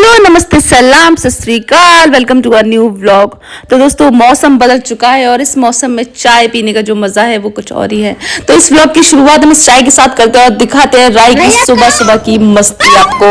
Hello नमस्ते सलाम Sat Sri Akal, welcome to a new vlog. तो दोस्तों मौसम बदल चुका है और इस मौसम में चाय पीने का जो मजा है वो कुछ और ही है। तो इस व्लॉग की शुरुआत हम इस चाय के साथ करते हैं और दिखाते हैं राय की सुबह सुबह की मस्ती आपको।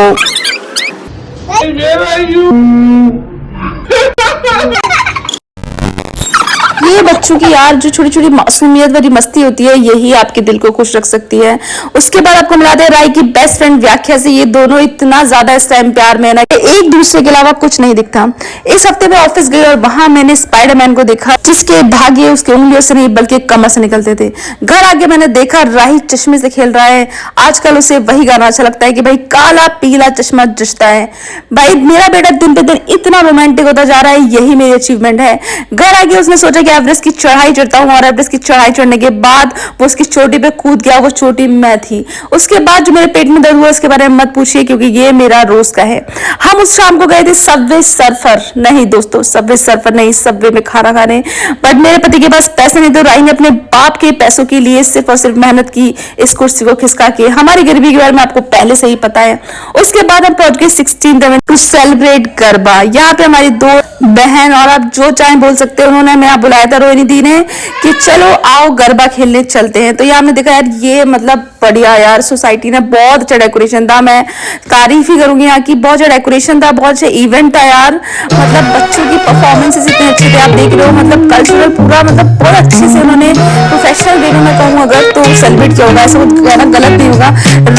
ये बच्चों की यार जो छोटी छोटी मासूमियत वाली मस्ती होती है यही आपके दिल को खुश रख सकती है। उसके बाद आपको मिलाते हैं राय की बेस्ट फ्रेंड व्याख्या से। ये दोनों इतना ज्यादा इस टाइम प्यार में है ना कि एक दूसरे के अलावा कुछ नहीं दिखता। इस हफ्ते में ऑफिस गई और वहां मैंने स्पाइडरमैन को देखा जिसके भाग्य उसके उंगलियों से नहीं बल्कि कमर से निकलते थे। घर आके मैंने देखा राही चश्मे से खेल रहा है। आजकल उसे वही गाना अच्छा लगता है कि भाई काला पीला चश्मा जचता है। भाई मेरा बेटा दिन पे दिन इतना रोमांटिक होता जा रहा है, यही मेरी अचीवमेंट है। घर आके उसने सोचा कि एवरेस्ट की चढ़ाई चढ़ता हूँ और एवरेस्ट की चढ़ाई चढ़ने के बाद वो उसकी चोटी पे कूद गया। वो चोटी मैं थी। उसके बाद जो मेरे पेट में दर्द हुआ उसके बारे में मत पूछिए क्योंकि ये मेरा रोज का है। हम उस शाम को गए थे सबवे सर्फर, नहीं दोस्तों सबवे सर्फर नहीं, सबवे में खाना खाने। बट मेरे पति के पास पैसे नहीं तो राही ने अपने बाप के पैसों के लिए सिर्फ और सिर्फ मेहनत की इस कुर्सी को खिसका के। हमारी गरीबी के बारे में आपको पहले से ही पता है। उसके बाद हम पहुंच गए 16th टू सेलिब्रेट गरबा। यहाँ पे हमारी दो बहन और आप जो चाहे बोल सकते हैं, उन्होंने हमें यहाँ बुलाया था रोहिणी दी ने कि चलो आओ गरबा खेलने चलते हैं। तो यहाँ हमने देखा यार ये मतलब बढ़िया यार सोसाइटी ने बहुत अच्छा डेकोरेशन था। मैं तारीफ ही करूंगी यहाँ की, बहुत अच्छा डेकोरेशन था, बहुत अच्छा इवेंट था यार। मतलब बच्चों की परफॉर्मेंसेस इतने अच्छे थे, आप देख रहे हो। मतलब कल्चरल पूरा मतलब बहुत अच्छे से उन्होंने प्रोफेशनल वे में मैं कहूँ अगर तो सेलिब्रेट किया होगा, ऐसा कहना गलत नहीं होगा।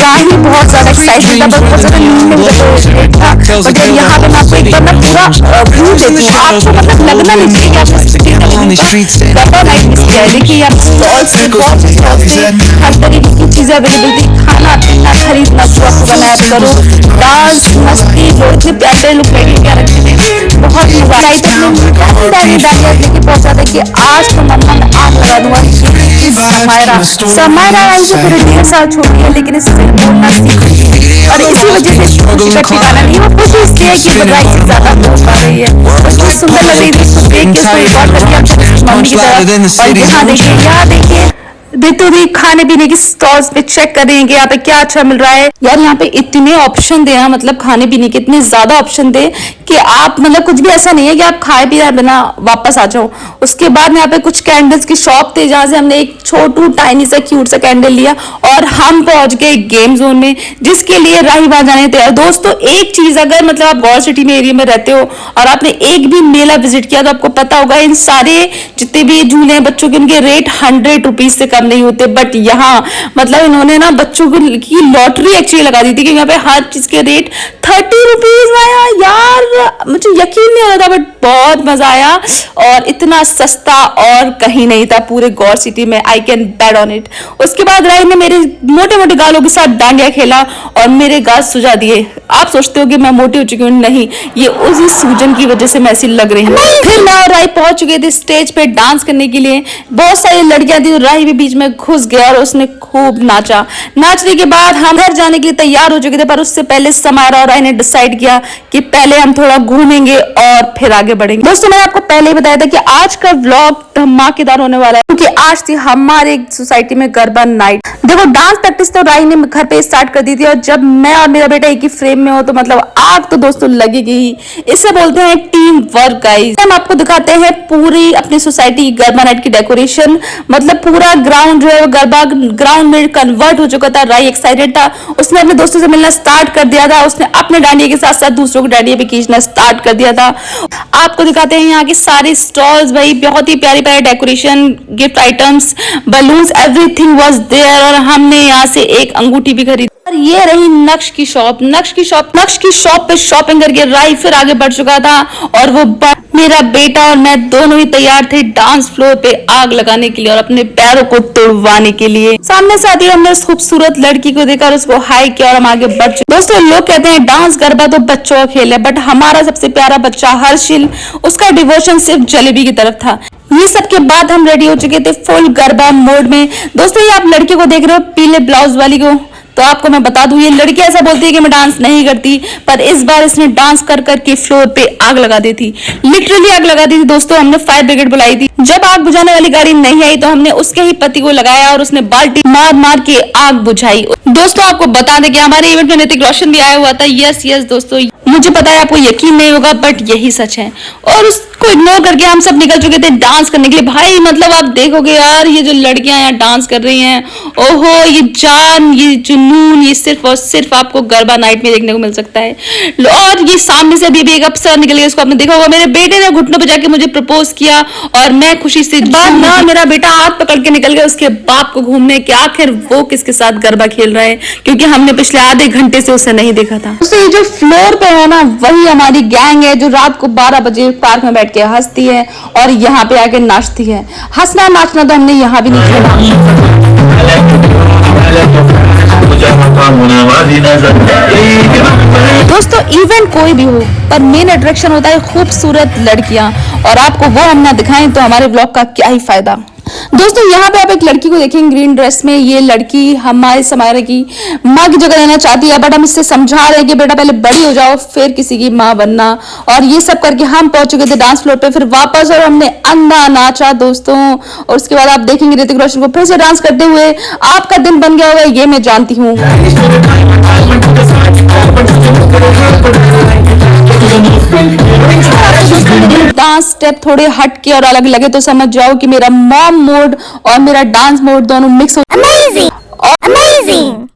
राही बहुत ज्यादा एक्साइटेड था, बहुत ज्यादा नींद था। बट यहाँ पे मैं आपको एकदम ना पूरा व्यू देती हूँ, आपको मतलब लगना नहीं चाहिए कि आप देखिए आप स्टॉल से बहुत हर तरीके की चीजें अवेलेबल थी। खाना पीना खरीदना जो आपको बनाया करो, डांस मस्ती, लोग इतने प्यारे लोग बैठे क्या रखते थे, बहुत मजा आया। लेके पहुंचा था कि आज तो मम्मा मैं आग लगा दूंगा। समायरा राही से पूरे 1.5 साल छोटी है लेकिन इससे बोलना सीख और इसी वजह से खुशी का ठिकाना नहीं। वो खुशी इसलिए कि राही से ज्यादा बोल पा रही है। बहुत सुंदर लग रही थी उसको देख के, उसको रिकॉर्ड कर दिया मम्मी की तरफ। और यहाँ देखिए बेतुरी खाने पीने की स्टॉल्स पे चेक करेंगे यहाँ पे क्या अच्छा मिल रहा है। यार यहाँ पे इतने ऑप्शन दे, मतलब खाने पीने के इतने ज्यादा ऑप्शन दे कि आप मतलब कुछ भी ऐसा नहीं है कि आप खाए पिए बिना वापस आ जाओ। उसके बाद यहाँ पे कुछ कैंडल्स की शॉप थे जहां से हमने एक छोटू टाइनी सा क्यूट सा कैंडल लिया और हम पहुंच गए गेम जोन में जिसके लिए राही वहां जाने थे। दोस्तों एक चीज, अगर मतलब आप गौर सिटी में एरिया में रहते हो और आपने एक भी मेला विजिट किया तो आपको पता होगा इन सारे जितने भी झूले हैं बच्चों के उनके रेट 100 रुपीज से कम नहीं होते। बट यहाँ मतलब इन्होंने ना बच्चों की लॉटरी एक्चुअली लगा दी थी कि यहाँ पे हर चीज के रेट 30 रुपीज आया। यार मुझे यकीन नहीं आ रहा था बट बहुत मजा आया और इतना सस्ता और कहीं नहीं था पूरे गौर सिटी में। I can bet on it. उसके बाद राही ने मेरे मोटे मोटे गालों के साथ डांडिया खेला और मेरे गाल सुझा दिए। आप सोचते हो कि मैं मोटी हो चुकी हूँ, नहीं, ये उसी सूजन की वजह से मैं ऐसी लग रही हूँ। फिर मैं और राही पहुंच चुके थे स्टेज पे डांस करने के लिए। बहुत सारी लड़कियां थी, राही भी बीच में घुस गया और उसने खूब नाचा। नाचने के बाद हम घर जाने के लिए तैयार हो चुके थे पर उससे पहले समायरा और राही ने डिसाइड किया कि पहले हम थोड़ा घूमेंगे और फिर आगे बढ़ेंगे। दोस्तों मैंने आपको पहले ही बताया था कि आज का व्लॉग धमाकेदार होने वाला है क्योंकि आज थी हमारे सोसाइटी में गरबा नाइट। देखो डांस प्रैक्टिस तो राही ने घर पे स्टार्ट कर दी थी और जब मैं और मेरा बेटा एक ही फ्रेम में हो तो मतलब आग तो दोस्तों लगेगी ही। इसे बोलते हैं टीम वर्क गाइस। हम आपको दिखाते हैं पूरी अपनी सोसाइटी की गरबा नाइट की डेकोरेशन। मतलब पूरा ग्राउंड जो है गरबा ग्राउंड में कन्वर्ट हो चुका था। राही एक्साइटेड था, उसने अपने दोस्तों से मिलना स्टार्ट कर दिया था। उसने अपने डांडिया के साथ साथ दूसरों को डांडिया पे खींचना स्टार्ट कर दिया था। आपको दिखाते हैं यहाँ के सारे स्टॉल्स, भाई बहुत ही प्यारी प्यारी decoration, gift items, balloons, everything was there. और हमने यहाँ से एक अंगूठी भी खरीदी। और ये रही नक्श की शॉप। नक्श की शॉप पे शॉपिंग करके राही फिर आगे बढ़ चुका था और वो मेरा बेटा और मैं दोनों ही तैयार थे डांस फ्लोर पे आग लगाने के लिए और अपने पैरों को तोड़वाने के लिए। सामने से आती हमने उस खूबसूरत लड़की को देखा और उसको हाई किया और हम आगे बढ़ चुके। दोस्तों लोग कहते हैं डांस गरबा तो बच्चों का खेल है बट हमारा सबसे प्यारा बच्चा हर्षिल, उसका डिवोशन सिर्फ जलेबी की तरफ था। ये सब के बाद हम रेडी हो चुके थे फुल गरबा मोड में। दोस्तों ये आप लड़के को देख रहे हो पीले ब्लाउज वाली को, तो आपको मैं बता दूं, ये लड़की ऐसा बोलती है कि मैं डांस नहीं करती, पर इस बार इसने डांस कर करके फ्लोर पे आग लगा दी थी, लिटरली आग लगा दी थी दोस्तों। हमने फायर ब्रिगेड बुलाई थी, जब आग बुझाने वाली गाड़ी नहीं आई तो हमने उसके ही पति को लगाया और उसने बाल्टी मार मार के आग बुझाई। दोस्तों आपको बता दें कि हमारे इवेंट में ऋतिक रोशन भी आया हुआ था। यस यस दोस्तों, मुझे पता है आपको यकीन नहीं होगा, बट यही सच है। और उसको इग्नोर करके हम सब निकल चुके थे डांस करने के लिए। भाई मतलब आप देखोगे यार, ये जो लड़कियां यहाँ डांस कर रही हैं, ओहो ये जान, ये जुनून, ये सिर्फ और सिर्फ आपको गरबा नाइट में देखने को मिल सकता है। और ये सामने से अभी एक अफसर निकल गया, उसको आपने देखा होगा। मेरे बेटे ने घुटनों पर जाके मुझे प्रपोज किया और मैं खुशी से बाद ना मेरा बेटा हाथ पकड़ के निकल गया उसके बाप को घूमने के, आखिर वो किसके साथ गरबा खेल रहा है, क्योंकि हमने पिछले आधे घंटे से उसे नहीं देखा था। तो ये जो फ्लोर पे है ना, वही हमारी गैंग है जो रात को 12 बजे पार्क में बैठ के हंसती है और यहाँ पे आके नाचती है। हंसना नाचना तो हमने यहाँ भी नहीं खेला। दोस्तों इवेंट कोई भी हो, पर मेन अट्रैक्शन होता है खूबसूरत लड़कियां, और आपको वो हम ना दिखाएं तो हमारे ब्लॉग का क्या ही फायदा। दोस्तों यहाँ पे आप एक लड़की को देखेंगे ग्रीन ड्रेस में। ये लड़की हमारे समारोह की माँ की जगह लेना चाहती है, बट हम इससे समझा रहे हैं कि बेटा पहले बड़ी हो जाओ फिर किसी की माँ बनना। और ये सब करके हम पहुंच चुके थे डांस फ्लोर पे फिर वापस, और हमने अंधा नाचा दोस्तों। और उसके बाद आप देखेंगे ऋतिक रोशन को फिर से डांस करते हुए। आपका दिन बन गया होगा ये मैं जानती हूँ। डांस स्टेप थोड़े हट के और अलग लगे तो समझ जाओ कि मेरा मॉम मोड और मेरा डांस मोड दोनों मिक्स हो। Amazing amazing.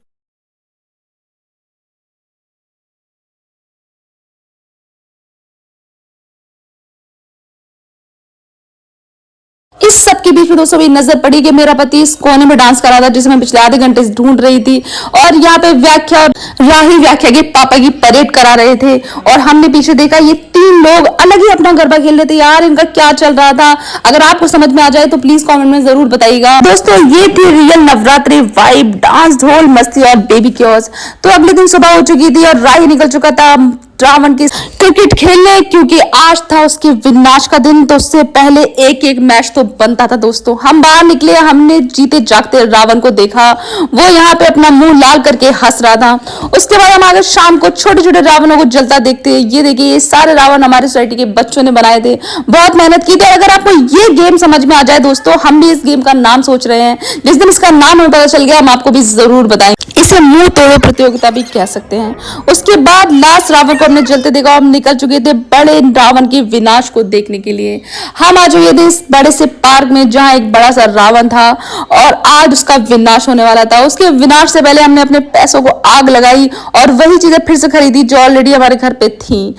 इस सब के बीच में दोस्तों मेरी नजर पड़ी कि मेरा पति इस कोने में डांस कर रहा था जिसे मैं पिछले आधे घंटे से ढूंढ रही थी, और यहाँ पे व्याख्या और राही व्याख्या के पापा की परेड करा रहे थे। और हमने पीछे देखा ये 3 लोग अलग ही अपना गरबा खेल रहे थे। यार इनका क्या चल रहा था, अगर आपको समझ में आ जाए तो प्लीज कमेंट में जरूर बताइएगा। दोस्तों ये थी रियल नवरात्रि वाइब, डांस ढोल मस्ती और बेबी क्योर्स। तो अगले दिन सुबह हो चुकी थी और राही निकल चुका था रावण की क्रिकेट खेलने, क्योंकि आज था उसके विनाश का दिन। तो उससे पहले एक एक मैच तो बनता था दोस्तों। हम बाहर निकले, हमने जीते जागते रावण को देखा, वो यहाँ पे अपना मुंह लाल करके हंस रहा था। उसके बाद हम आगे शाम को छोटे छोटे रावणों को जलता देखते। ये देखिए ये सारे रावण हमारे सोसाइटी के बच्चों ने बनाए थे, बहुत मेहनत की थी। अगर आपको ये गेम समझ में आ जाए दोस्तों, हम भी इस गेम का नाम सोच रहे हैं। जिस दिन इसका नाम हमें पता चल गया हम आपको भी जरूर बताएंगे। इसे मुंह तोड़ो प्रतियोगिता भी कह सकते हैं। उसके बाद लास्ट रावण को हमने जलते देखा। हम निकल चुके थे बड़े रावण के विनाश को देखने के लिए। हम आ चुके थे इस बड़े से पार्क में जहां एक बड़ा सा रावण था और आज उसका विनाश होने वाला था। उसके विनाश से पहले हमने अपने पैसों को आग लगाई और वही चीजें फिर से खरीदी जो ऑलरेडी हमारे घर पे थी।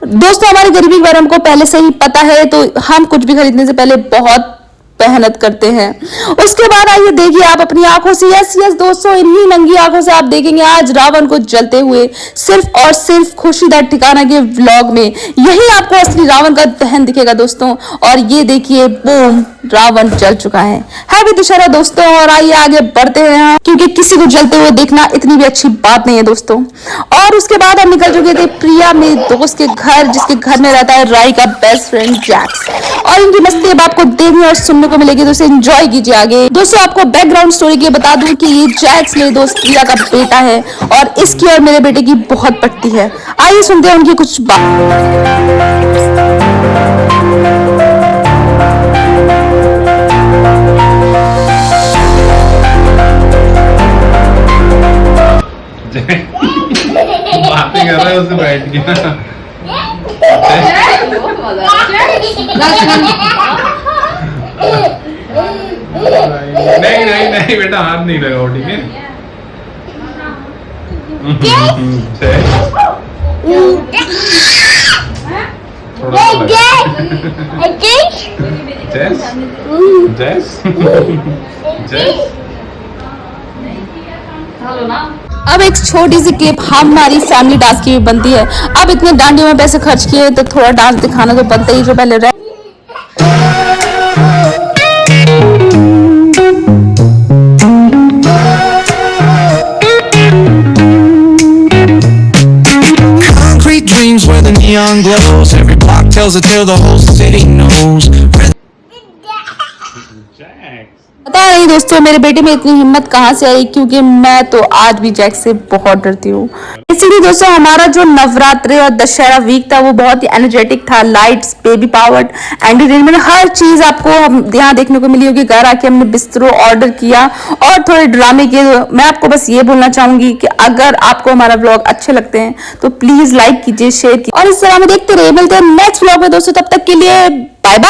दोस्तों हमारी गरीबी के बारे में हमको पहले से ही पता है, तो हम कुछ भी खरीदने से पहले बहुत मेहनत करते हैं। उसके बाद आइए देखिए आप अपनी आंखों से। यस यस दोस्तों, इन्हीं नंगी आंखों से आप देखेंगे आज रावण को जलते हुए, सिर्फ और सिर्फ खुशीदार ठिकाना के व्लॉग में। यही आपको असली रावण का दहन दिखेगा दोस्तों। और ये देखिए बूम, रावण जल चुका है। हैप्पी दशहरा दोस्तों। और आइए आगे बढ़ते हैं, क्योंकि किसी को जलते हुए देखना इतनी भी अच्छी बात नहीं है दोस्तों। और उसके बाद हम निकल चुके थे प्रिया मेरी दोस्त के घर, जिसके घर में रहता है राई का बेस्ट फ्रेंड जैक्स। और इनकी मस्ती अब आपको देखने और सुनने को मिलेगी, तो इसे एंजॉय कीजिए आगे। दोस्तों आपको बैकग्राउंड स्टोरी के बता दूं कि ये जैक्स मेरी दोस्त प्रिया का बेटा है और इसकी और मेरे बेटे की बहुत पटती है। आइए सुनते हैं उनकी कुछ बात। बातें कर रहा है उससे बैठ गया। नहीं नहीं नहीं बेटा हाथ नहीं लगाओ, ठीक है। अब एक छोटी सी क्लिप हमारी फैमिली डांस की भी बनती है। अब इतने डांडियों में पैसे खर्च किए तो थोड़ा डांस दिखाना तो बनता ही। जो पहले रह where the neon glows, every block tells a tale the whole city knows. पता नहीं दोस्तों मेरे बेटे में इतनी हिम्मत कहाँ से आई, क्योंकि मैं तो आज भी जैक से बहुत डरती हूँ। इसीलिए दोस्तों हमारा जो नवरात्रि और दशहरा वीक था वो बहुत ही एनर्जेटिक था। लाइट्स, बेबी पावर्ड, एंटरटेनमेंट, हर चीज आपको यहाँ देखने को मिली होगी। घर आके हमने बिस्तरों ऑर्डर किया और थोड़े ड्रामे किए। मैं आपको बस ये बोलना चाहूंगी कि अगर आपको हमारा व्लॉग अच्छे लगते हैं तो प्लीज लाइक कीजिए, शेयर कीजिए और इस तरह हमें देखते रहिए। मिलते हैं नेक्स्ट व्लॉग में दोस्तों, तब तक के लिए बाय बाय।